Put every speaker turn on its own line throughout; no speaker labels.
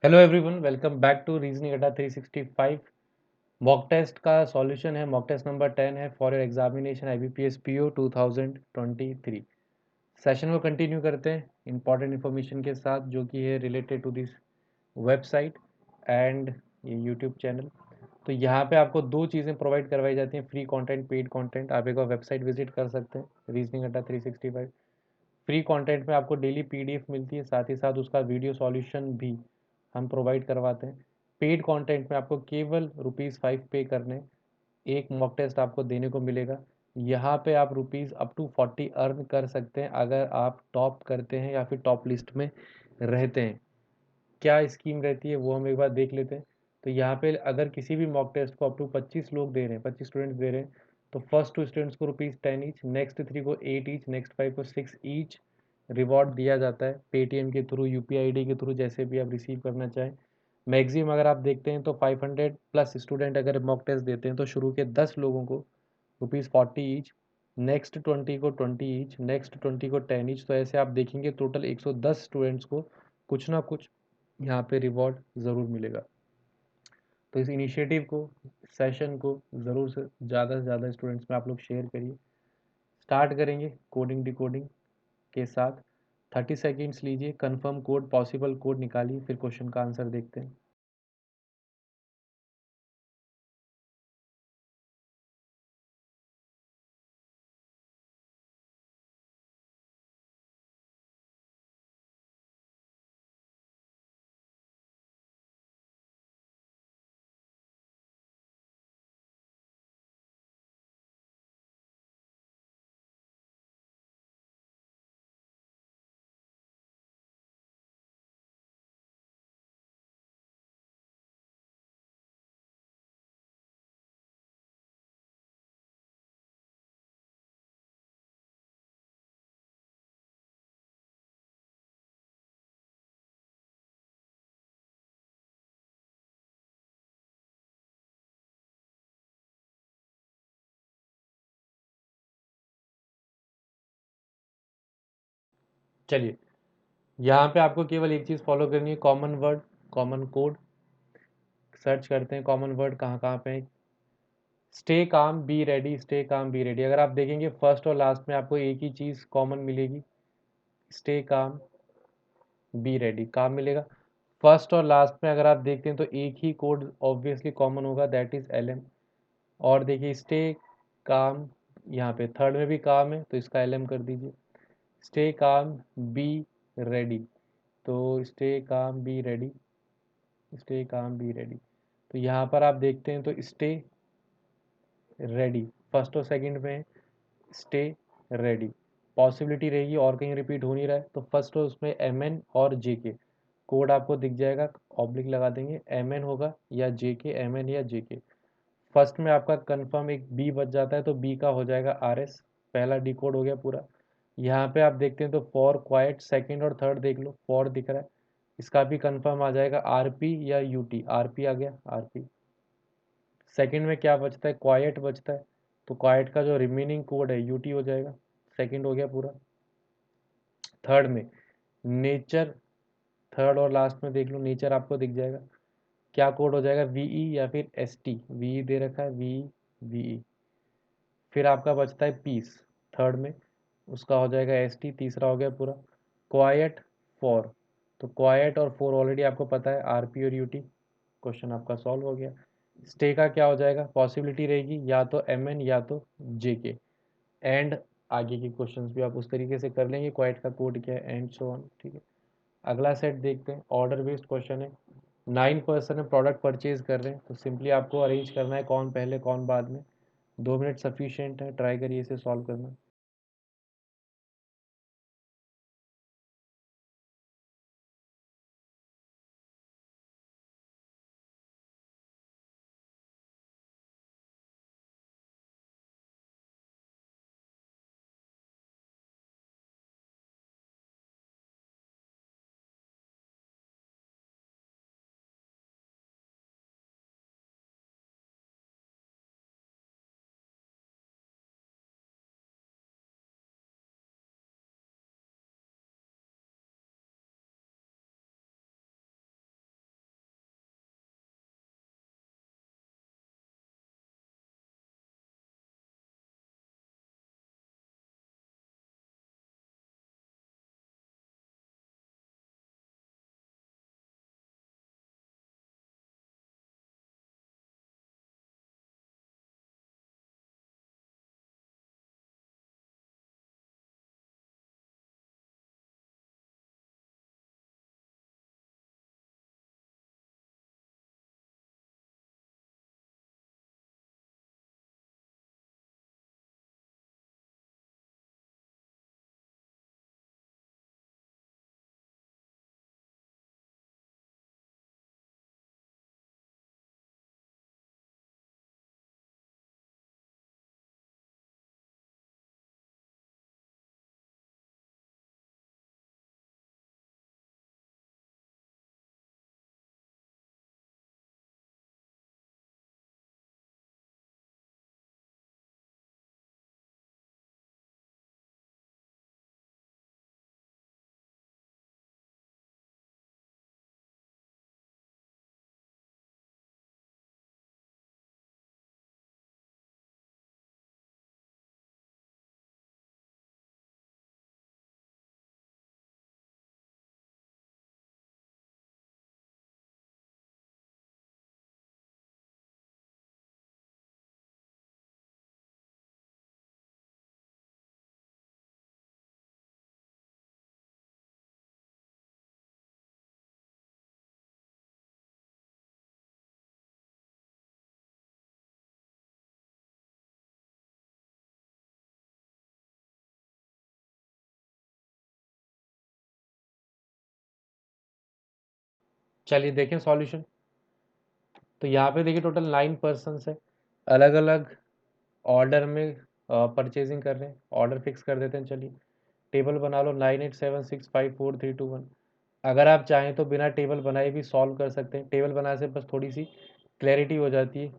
Hello everyone, welcome back to reasoning Adda 365। Mock test का solution है। Mock test number 10 है for your examination IBPS PO 2023। Session को continue करते हैं important information के साथ, जो कि है related to this website and ये यूट्यूब चैनल। तो यहाँ पे आपको दो चीज़ें प्रोवाइड करवाई जाती हैं, फ्री कंटेंट, पेड कंटेंट। आप एक बार वेबसाइट विजिट कर सकते हैं रीजनिंग अड्डा 365। फ्री कंटेंट में आपको डेली पीडीएफ मिलती है, साथ ही साथ उसका वीडियो सॉल्यूशन भी हम प्रोवाइड करवाते हैं। पेड कंटेंट में आपको केवल ₹5 पे करने, एक मॉक टेस्ट आपको देने को मिलेगा। यहाँ पे आप रुपीज़ अप टू 40 अर्न कर सकते हैं अगर आप टॉप करते हैं या फिर टॉप लिस्ट में रहते हैं। क्या स्कीम रहती है वो हम एक बार देख लेते हैं। तो यहाँ पे अगर किसी भी मॉक टेस्ट को अप टू 25 लोग दे रहे हैं, 25 स्टूडेंट्स दे रहे हैं, तो फर्स्ट 2 स्टूडेंट्स को ₹10 ईच, नेक्स्ट 3 को 8 ईच, नेक्स्ट 5 को 6 ईच रिवॉर्ड दिया जाता है पेटीएम के थ्रू, यूपीआई आईडी के थ्रू, जैसे भी आप रिसीव करना चाहें। मैक्सिमम अगर आप देखते हैं तो 500 प्लस स्टूडेंट अगर मॉक टेस्ट देते हैं तो शुरू के 10 लोगों को ₹40 ईच, नेक्स्ट 20 को 20 ईच, नेक्स्ट 20 को 10 ईच। तो ऐसे आप देखेंगे टोटल 110 स्टूडेंट्स को कुछ ना कुछ यहाँ पे रिवॉर्ड ज़रूर मिलेगा। तो इस इनिशिएटिव को, सेशन को ज़रूर से ज़्यादा स्टूडेंट्स में आप लोग शेयर करिए। स्टार्ट करेंगे कोडिंग डिकोडिंग के साथ। 30 सेकेंड्स लीजिए, कंफर्म कोड, पॉसिबल कोड निकालिए, फिर क्वेश्चन का आंसर देखते हैं। चलिए, यहाँ पे आपको केवल एक चीज़ फॉलो करनी है, common word, common code. Search करते हैं कॉमन वर्ड कहाँ कहाँ पे है। Stay calm be ready, stay calm be ready. अगर आप देखेंगे फर्स्ट और लास्ट में आपको एक ही चीज़ कॉमन मिलेगी, स्टे काम बी रेडी, काम मिलेगा। फर्स्ट और लास्ट में अगर आप देखते हैं तो एक ही कोड ऑब्वियसली कॉमन होगा, दैट इज एल एम। और देखिए स्टे काम, यहाँ पे थर्ड में भी काम है तो इसका एल एम कर दीजिए। स्टे काम बी रेडी, तो stay calm be ready, stay calm be ready. तो यहाँ पर आप देखते हैं तो स्टे रेडी फर्स्ट और सेकंड में, स्टे रेडी। पॉसिबिलिटी रहेगी और कहीं रिपीट हो नहीं रहा है तो फर्स्ट और उसमें एम एन और जे के कोड आपको दिख जाएगा, ऑब्लिक लगा देंगे, एम एन होगा या जे के, एम एन या जे के। फर्स्ट में आपका कंफर्म एक बी बच जाता है तो बी का हो जाएगा आर एस। पहला डी कोड हो गया पूरा। यहाँ पे आप देखते हैं तो फॉर क्वाइट, सेकंड और थर्ड देख लो, फॉर दिख रहा है, इसका भी कंफर्म आ जाएगा आर पी या यू टी। आर पी आ गया, आर पी। सेकंड में क्या बचता है, क्वाइट बचता है, तो क्वाइट का जो रिमेनिंग कोड है यूटी हो जाएगा। सेकंड हो गया पूरा। थर्ड में नेचर, थर्ड और लास्ट में देख लो, नेचर आपको दिख जाएगा, क्या कोड हो जाएगा, वीई या फिर एस टी। वीई दे रखा है, वीई, वीई। फिर आपका बचता है पीस, थर्ड में उसका हो जाएगा एस टी। तीसरा हो गया पूरा क्वाइट, फोर। तो क्वाइट और फोर ऑलरेडी आपको पता है, आर पी और यू टी। क्वेश्चन आपका सॉल्व हो गया। स्टे का क्या हो जाएगा, पॉसिबिलिटी रहेगी या तो एम एन या तो जे के। एंड आगे के क्वेश्चंस भी आप उस तरीके से कर लेंगे, क्वाइट का कोड क्या है, एंड सो ऑन। ठीक है, अगला सेट देखते हैं। ऑर्डर बेस्ड क्वेश्चन है। 9 पर्सन है, प्रोडक्ट परचेज कर रहे हैं, तो सिंपली आपको अरेंज करना है कौन पहले कौन बाद में। 2 मिनट सफिशियंट है, ट्राई करिए इसे सॉल्व करना। चलिए देखें सॉल्यूशन। तो यहाँ पे देखिए टोटल 9 पर्सन्स है, अलग अलग ऑर्डर में परचेजिंग कर रहे हैं। ऑर्डर फिक्स कर देते हैं। चलिए टेबल बना लो 98765432 अगर आप चाहें तो बिना टेबल बनाए भी सॉल्व कर सकते हैं। टेबल बनाने से बस थोड़ी सी क्लैरिटी हो जाती है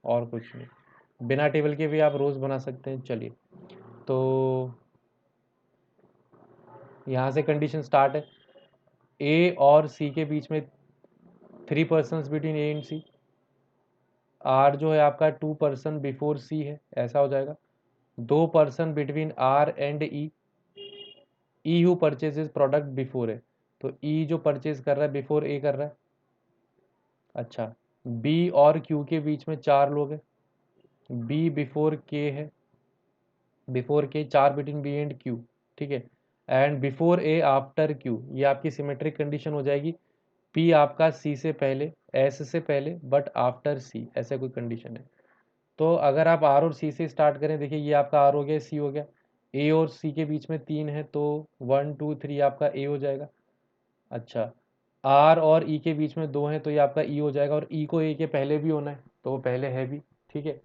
और कुछ नहीं। बिना टेबल के भी आप रोज़ बना सकते हैं। चलिए तो यहाँ से कंडीशन स्टार्ट है। ए और सी के बीच में 3 persons between A and C. R जो है आपका 2 पर्सन बिफोर सी है, ऐसा हो जाएगा। 2 person between R and E. E who purchases product before है, तो ई जो परचेज कर रहा है बिफोर ए कर रहा है। अच्छा, बी और क्यू के बीच में 4 लोग हैं। बी बिफोर के है, बिफोर के 4 बिटवीन बी एंड क्यू, ठीक है। And before A after Q, ये आपकी सिमेट्रिक कंडीशन हो जाएगी। पी आपका सी से पहले, एस से पहले बट आफ्टर सी, ऐसा कोई कंडीशन है। तो अगर आप आर और सी से स्टार्ट करें, देखिए ये आपका आर हो गया, सी हो गया। ए और सी के बीच में 3 है, तो 1 2 3 आपका ए हो जाएगा। अच्छा, आर और ई के बीच में 2 हैं, तो ये आपका ई हो जाएगा। और ई को ए के पहले भी होना है, तो वो पहले है भी, ठीक है।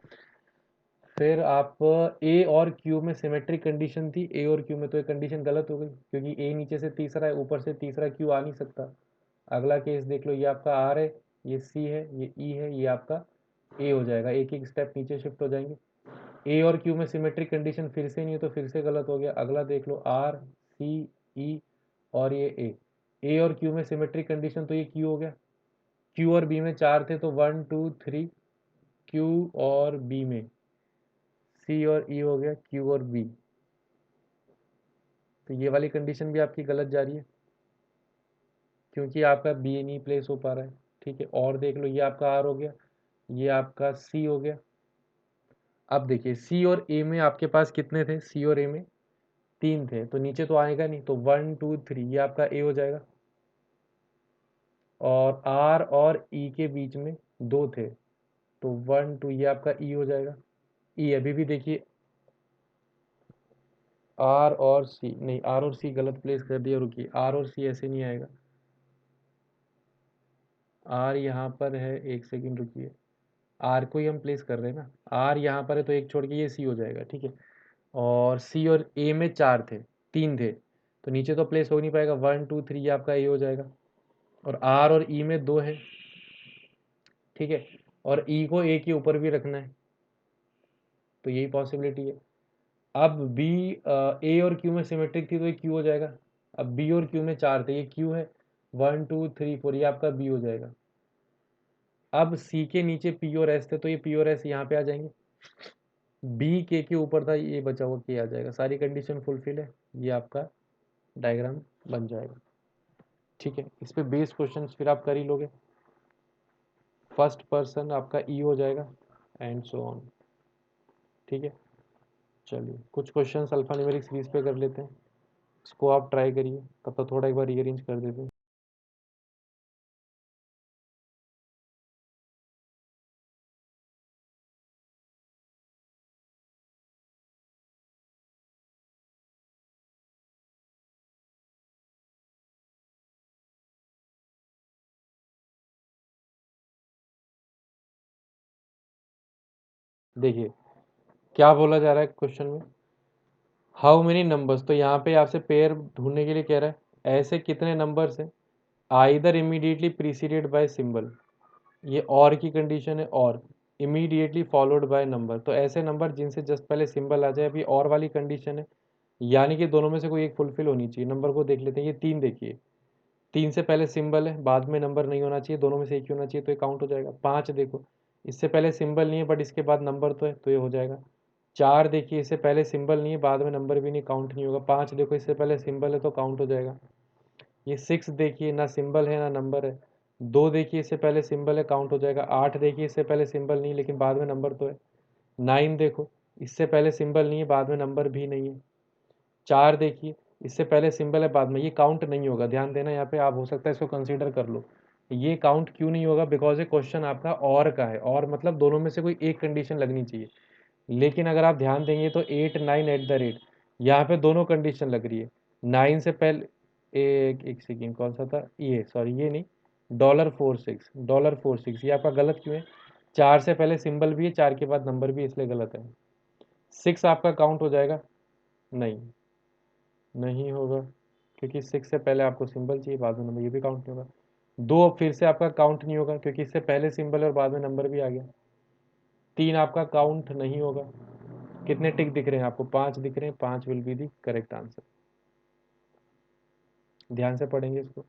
फिर आप ए और क्यू में सिमेट्रिक कंडीशन थी, ए और क्यू में, तो ये कंडीशन गलत हो गई क्योंकि ए नीचे से तीसरा है, ऊपर से तीसरा क्यू आ नहीं सकता। अगला केस देख लो, ये आपका आर है, ये सी है, ये ई है, ये आपका ए हो जाएगा। एक एक स्टेप नीचे शिफ्ट हो जाएंगे। ए और क्यू में सिमेट्रिक कंडीशन फिर से नहीं है, तो फिर से गलत हो गया। अगला देख लो, आर सी ई और ये ए। ए और क्यू में सिमेट्रिक कंडीशन, तो ये क्यू हो गया। क्यू और बी में 4 थे, तो 1 2 3 क्यू और बी में। सी और ई हो गया, क्यू और बी। तो ये वाली कंडीशन भी आपकी गलत जा रही है क्योंकि आपका बी नहीं प्लेस हो पा रहा है, ठीक है। और देख लो, ये आपका आर हो गया, ये आपका सी हो गया। अब देखिए सी और ए में आपके पास कितने थे, सी और ए में 3 थे, तो नीचे तो आएगा नहीं, तो 1 2 3 ये आपका ए हो जाएगा। और आर और ई के बीच में 2 थे, तो 1 2 ये आपका ई हो जाएगा। ई अभी भी देखिए, आर और सी नहीं, आर और सी गलत प्लेस कर दिया, रुकिए, आर और सी ऐसे नहीं आएगा। आर यहाँ पर है, एक सेकंड रुकिए, आर को ही हम प्लेस कर रहे हैं ना, आर यहाँ पर है तो एक छोड़ के ये सी हो जाएगा, ठीक है। और सी और ए में 4 थे, 3 थे, तो नीचे तो प्लेस हो नहीं पाएगा। 1 2 3 ये आपका ए हो जाएगा। और आर और ई में 2 है, ठीक है। और ई को ए के ऊपर भी रखना है, तो यही पॉसिबिलिटी है। अब बी ए और क्यू में सिमेट्रिक थी, तो ये क्यू हो जाएगा। अब बी और क्यू में 4 थे, ये क्यू है। 1 2 3 4 ये आपका बी हो जाएगा। अब सी के नीचे पी और एस थे, तो ये पी और एस यहाँ पे आ जाएंगे। बी के ऊपर था, ये बचा हुआ के आ जाएगा। सारी कंडीशन फुलफिल है, ये आपका डायग्राम बन जाएगा, ठीक है। इस पे बेस्ड क्वेश्चन फिर आप कर ही लोगे। फर्स्ट पर्सन आपका ई हो जाएगा एंड सो ऑन, ठीक है। चलिए कुछ क्वेश्चंस अल्फा न्यूमेरिक सीरीज पे कर लेते हैं, इसको आप ट्राई करिए, तब तक थोड़ा एक बार रीअरेंज कर देते हैं। देखिए क्या बोला जा रहा है क्वेश्चन में, हाउ मेनी नंबर्स, तो यहाँ पे आपसे पेयर ढूंढने के लिए कह रहा है, ऐसे कितने नंबर्स हैं either immediately preceded bye symbol, ये और की कंडीशन है, और इमीडिएटली फॉलोड बाय नंबर, तो ऐसे नंबर जिनसे जस्ट पहले सिंबल आ जाए, अभी और वाली कंडीशन है, यानी कि दोनों में से कोई एक फुलफिल होनी चाहिए। नंबर को देख लेते हैं, ये 3 देखिए, 3 से पहले सिंबल है, बाद में नंबर नहीं होना चाहिए, दोनों में से एक ही होना चाहिए, तो ये काउंट हो जाएगा। 5 देखो, इससे पहले सिंबल नहीं है बट इसके बाद नंबर तो है, तो ये हो जाएगा। 4 देखिए, इससे पहले सिंबल नहीं है, बाद में नंबर भी नहीं, काउंट नहीं होगा। 5 देखो, इससे पहले सिंबल है तो काउंट हो जाएगा। ये 6 देखिए, ना सिंबल है ना नंबर है। 2 देखिए, इससे पहले सिंबल है, काउंट हो जाएगा। 8 देखिए, इससे पहले सिंबल नहीं लेकिन बाद में नंबर तो है। 9 देखो, इससे पहले सिंबल नहीं है, बाद में नंबर भी नहीं है। 4 देखिए, इससे पहले सिंबल है, बाद में, ये काउंट नहीं होगा, ध्यान देना यहाँ पे। आप हो सकता है इसको कंसीडर कर लो। ये काउंट क्यों नहीं होगा, बिकॉज ये क्वेश्चन आपका और का है, और मतलब दोनों में से कोई एक कंडीशन लगनी चाहिए। लेकिन अगर आप ध्यान देंगे तो 8 9 एट द रेट, यहाँ पे दोनों कंडीशन लग रही है। 9 से पहले, एक एक सेकेंड, कौन सा था ये, सॉरी ये नहीं, $46 ये आपका गलत क्यों है? 4 से पहले सिंबल भी है, 4 के बाद नंबर भी है, इसलिए गलत है। 6 आपका काउंट हो जाएगा? नहीं, नहीं होगा, क्योंकि 6 से पहले आपको सिंबल चाहिए, बाद में नंबर, ये भी काउंट नहीं होगा। 2 फिर से आपका काउंट नहीं होगा, क्योंकि इससे पहले सिंबल और बाद में नंबर भी आ गया। 3 आपका काउंट नहीं होगा। कितने टिक दिख रहे हैं आपको? 5 दिख रहे हैं, 5 will be the correct answer. ध्यान से पढ़ेंगे इसको।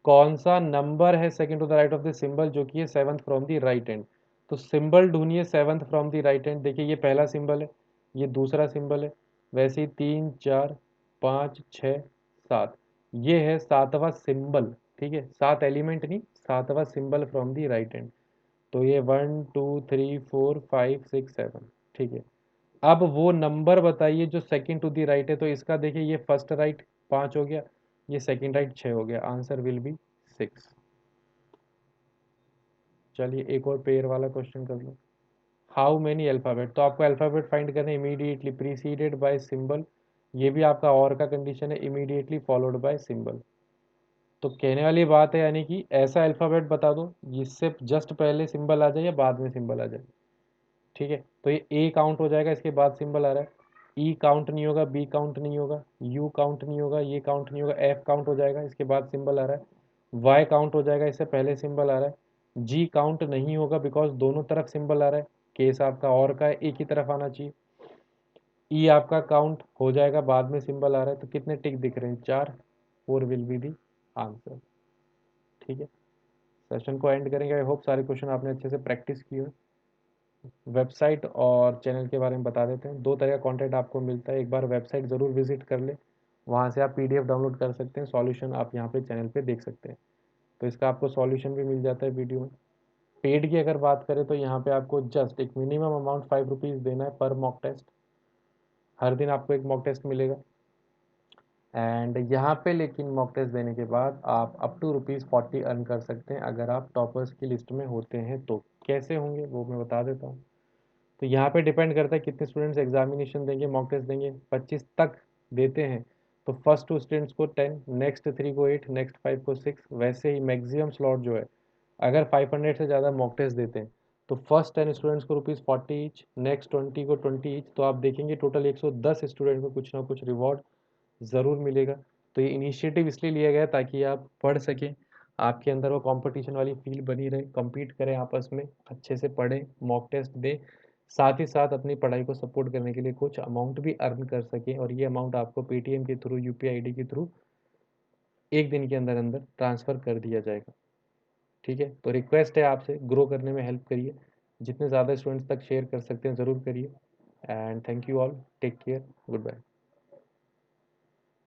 कौन सा नंबर है second to the right of the symbol जो कि है 7th from the right hand? तो सिंबल ढूंढिए 7th from the right hand. देखिए ये पहला सिंबल है, ये दूसरा सिंबल है, वैसे ही 3 4 5 6 7, ये है 7वां सिंबल। ठीक है, 7 एलिमेंट नहीं, 7वां symbol from the right hand. तो ये 1 2 3 4 5 6 7। ठीक है, अब वो नंबर बताइए जो सेकंड टू दी राइट है। तो इसका देखिए ये फर्स्ट राइट 5 हो गया, ये सेकंड राइट 6 हो गया, आंसर विल बी 6। चलिए एक और पेयर वाला क्वेश्चन कर लो। हाउ मेनी अल्फ़ाबेट, तो आपको अल्फ़ाबेट फाइंड करना है। इमीडिएटली प्रीसीडेड बाय सिंबल, ये भी आपका और का कंडीशन है, इमीडिएटली फॉलोड बाय सिंबल। तो कहने वाली बात है, यानी कि ऐसा अल्फ़ाबेट बता दो जिससे जस्ट पहले सिंबल आ जाए या बाद में सिंबल आ जाए। ठीक है, तो ये ए काउंट हो जाएगा, इसके बाद सिंबल आ रहा है। ई काउंट नहीं होगा, बी काउंट नहीं होगा, यू काउंट नहीं होगा, ये काउंट नहीं होगा, एफ काउंट हो जाएगा, इसके बाद सिंबल आ रहा है। वाई काउंट हो जाएगा, इससे पहले सिंबल आ रहा है। जी काउंट नहीं होगा, बिकॉज दोनों तरफ सिंबल आ रहा है, केस आपका और का है, एक ही तरफ आना चाहिए। ई आपका काउंट हो जाएगा, बाद में सिंबल आ रहा है। तो कितने टिक दिख रहे हैं? 4। 4 विल बी दी आंसर। ठीक है, सेशन को एंड करेंगे। आई होप सारे क्वेश्चन आपने अच्छे से प्रैक्टिस किए हो। वेबसाइट और चैनल के बारे में बता देते हैं। 2 तरह का कंटेंट आपको मिलता है। एक बार वेबसाइट ज़रूर विजिट कर ले, वहाँ से आप पीडीएफ डाउनलोड कर सकते हैं, सॉल्यूशन आप यहाँ पे चैनल पे देख सकते हैं। तो इसका आपको सॉल्यूशन भी मिल जाता है वीडियो में। पेड की अगर बात करें तो यहाँ पे आपको जस्ट एक मिनिमम अमाउंट 5 रुपीज़ देना है पर मॉक टेस्ट। हर दिन आपको एक मॉक टेस्ट मिलेगा, एंड यहाँ पे लेकिन मॉक टेस्ट देने के बाद आप अप टू ₹40 अर्न कर सकते हैं, अगर आप टॉपर्स की लिस्ट में होते हैं तो। कैसे होंगे वो मैं बता देता हूँ। तो यहाँ पे डिपेंड करता है कितने स्टूडेंट्स एग्जामिनेशन देंगे, मॉक टेस्ट देंगे। 25 तक देते हैं तो फर्स्ट 2 स्टूडेंट्स को 10, नेक्स्ट 3 को 8, नेक्स्ट 5 को 6। वैसे ही मैक्सिमम स्लॉट जो है, अगर 500 से ज़्यादा मॉक टेस्ट देते हैं तो फर्स्ट 10 स्टूडेंट्स को ₹40 ईच, नेक्स्ट 20 को 20 ईच। तो आप देखेंगे टोटल 110 स्टूडेंट को कुछ ना कुछ रिवॉर्ड ज़रूर मिलेगा। तो ये इनिशिएटिव इसलिए लिया गया ताकि आप पढ़ सकें, आपके अंदर वो कंपटीशन वाली फील बनी रहे, compete करें आपस में, अच्छे से पढ़ें, मॉक टेस्ट दें, साथ ही साथ अपनी पढ़ाई को सपोर्ट करने के लिए कुछ अमाउंट भी अर्न कर सकें। और ये अमाउंट आपको पेटीएम के थ्रू, यूपीआई आईडी के थ्रू 1 दिन के अंदर अंदर ट्रांसफ़र कर दिया जाएगा। ठीक है, तो रिक्वेस्ट है आपसे, ग्रो करने में हेल्प करिए, जितने ज़्यादा स्टूडेंट्स तक शेयर कर सकते हैं ज़रूर करिए। And thank you all, take care, good bye.